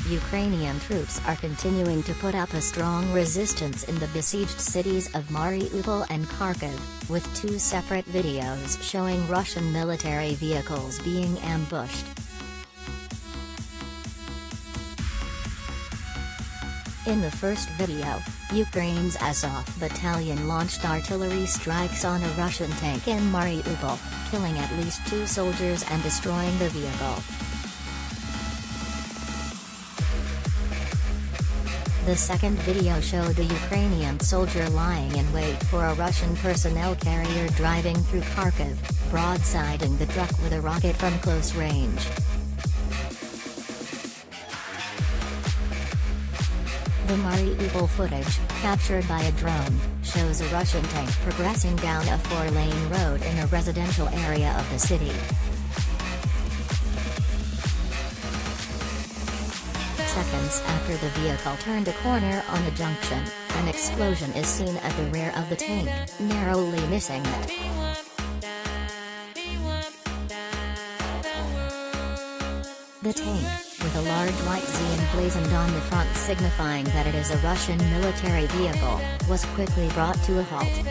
Ukrainian troops are continuing to put up a strong resistance in the besieged cities of Mariupol and Kharkiv, with two separate videos showing Russian military vehicles being ambushed. In the first video, Ukraine's Azov Battalion launched artillery strikes on a Russian tank in Mariupol, killing at least 2 soldiers and destroying the vehicle. The second video showed a Ukrainian soldier lying in wait for a Russian personnel carrier driving through Kharkiv, broadsiding the truck with a rocket from close range. The Mariupol footage, captured by a drone, shows a Russian tank progressing down a 4-lane road in a residential area of the city. Seconds after the vehicle turned a corner on a junction, an explosion is seen at the rear of the tank, narrowly missing it. The tank, with a large white Z emblazoned on the front signifying that it is a Russian military vehicle, was quickly brought to a halt.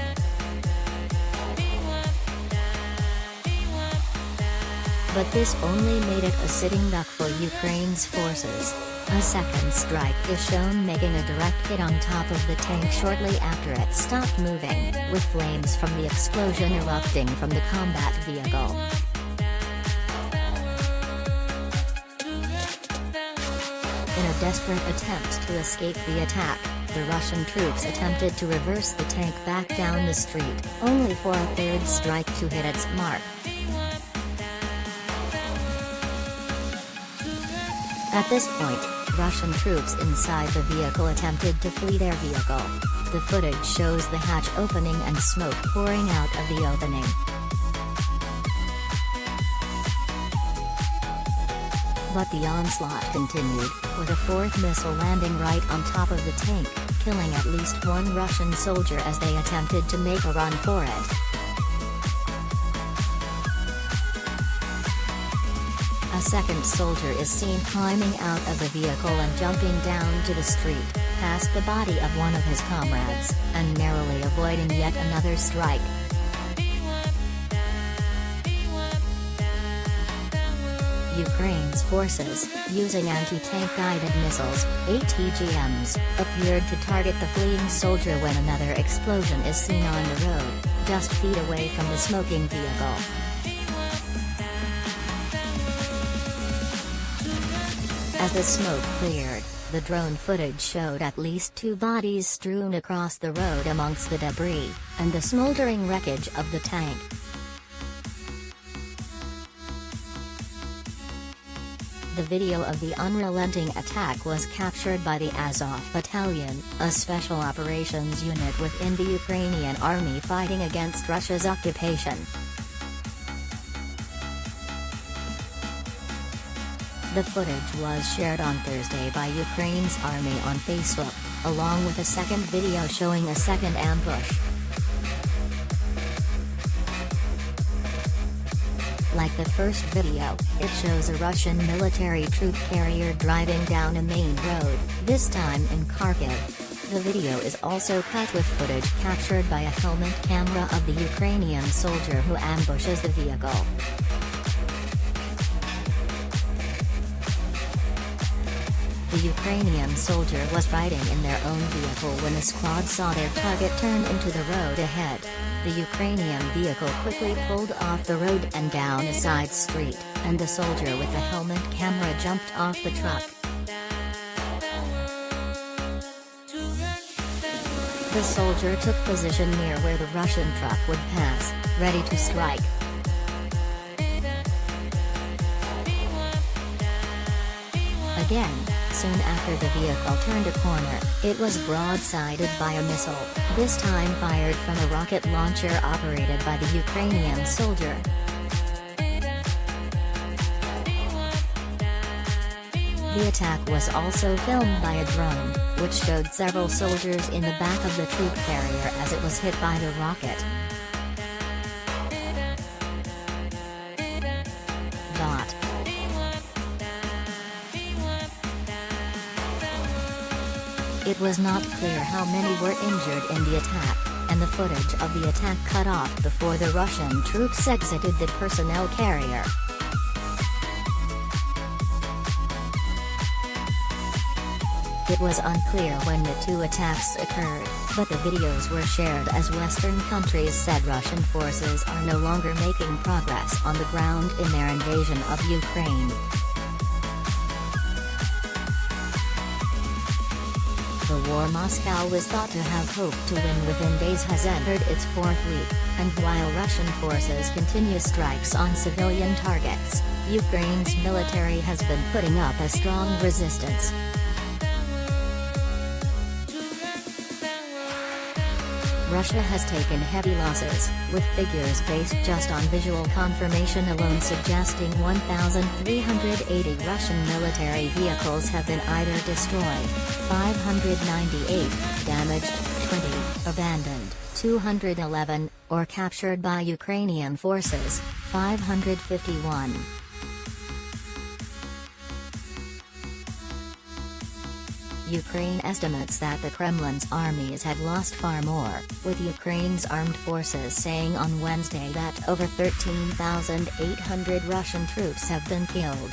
But this only made it a sitting duck for Ukraine's forces. A second strike is shown making a direct hit on top of the tank shortly after it stopped moving, with flames from the explosion erupting from the combat vehicle. In a desperate attempt to escape the attack, the Russian troops attempted to reverse the tank back down the street, only for a third strike to hit its mark. At this point, Russian troops inside the vehicle attempted to flee their vehicle. The footage shows the hatch opening and smoke pouring out of the opening. But the onslaught continued, with a fourth missile landing right on top of the tank, killing at least 1 Russian soldier as they attempted to make a run for it. A second soldier is seen climbing out of the vehicle and jumping down to the street, past the body of one of his comrades, and narrowly avoiding yet another strike. Ukraine's forces, using anti-tank guided missiles, ATGMs, appeared to target the fleeing soldier when another explosion is seen on the road, just feet away from the smoking vehicle. As the smoke cleared, the drone footage showed at least 2 bodies strewn across the road amongst the debris, and the smoldering wreckage of the tank. The video of the unrelenting attack was captured by the Azov Battalion, a special operations unit within the Ukrainian army fighting against Russia's occupation. The footage was shared on Thursday by Ukraine's army on Facebook, along with a second video showing a second ambush. Like the first video, it shows a Russian military troop carrier driving down a main road, this time in Kharkiv. The video is also cut with footage captured by a helmet camera of the Ukrainian soldier who ambushes the vehicle. The Ukrainian soldier was riding in their own vehicle when the squad saw their target turn into the road ahead. The Ukrainian vehicle quickly pulled off the road and down a side street, and the soldier with the helmet camera jumped off the truck. The soldier took position near where the Russian truck would pass, ready to strike. Again, soon after the vehicle turned a corner, it was broadsided by a missile, this time fired from a rocket launcher operated by the Ukrainian soldier. The attack was also filmed by a drone, which showed several soldiers in the back of the troop carrier as it was hit by the rocket. It was not clear how many were injured in the attack, and the footage of the attack cut off before the Russian troops exited the personnel carrier. It was unclear when the two attacks occurred, but the videos were shared as Western countries said Russian forces are no longer making progress on the ground in their invasion of Ukraine. The war Moscow was thought to have hoped to win within days has entered its fourth week, and while Russian forces continue strikes on civilian targets, Ukraine's military has been putting up a strong resistance. Russia has taken heavy losses, with figures based just on visual confirmation alone suggesting 1,380 Russian military vehicles have been either destroyed, 598, damaged, 20, abandoned, 211, or captured by Ukrainian forces, 551. Ukraine estimates that the Kremlin's armies had lost far more, with Ukraine's armed forces saying on Wednesday that over 13,800 Russian troops have been killed.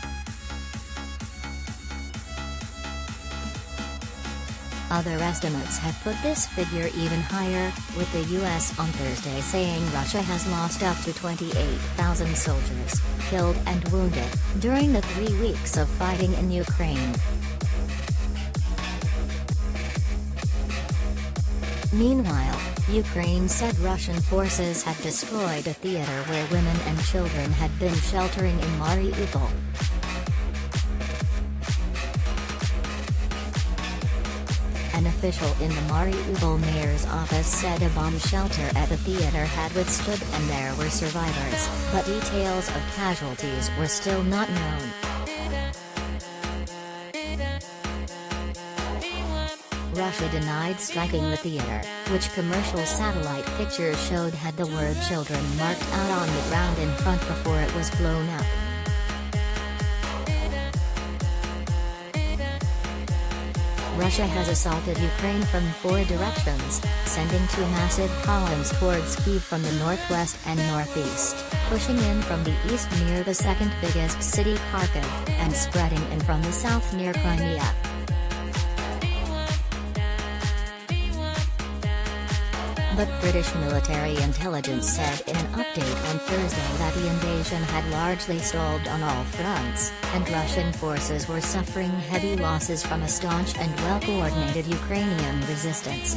Other estimates have put this figure even higher, with the US on Thursday saying Russia has lost up to 28,000 soldiers, killed and wounded, during the 3 weeks of fighting in Ukraine. Meanwhile, Ukraine said Russian forces had destroyed a theater where women and children had been sheltering in Mariupol. An official in the Mariupol mayor's office said a bomb shelter at the theater had withstood and there were survivors, but details of casualties were still not known. Russia denied striking the theater, which commercial satellite pictures showed had the word children marked out on the ground in front before it was blown up. Russia has assaulted Ukraine from 4 directions, sending 2 massive columns towards Kyiv from the northwest and northeast, pushing in from the east near the second biggest city Kharkiv, and spreading in from the south near Crimea. But British military intelligence said in an update on Thursday that the invasion had largely stalled on all fronts, and Russian forces were suffering heavy losses from a staunch and well-coordinated Ukrainian resistance.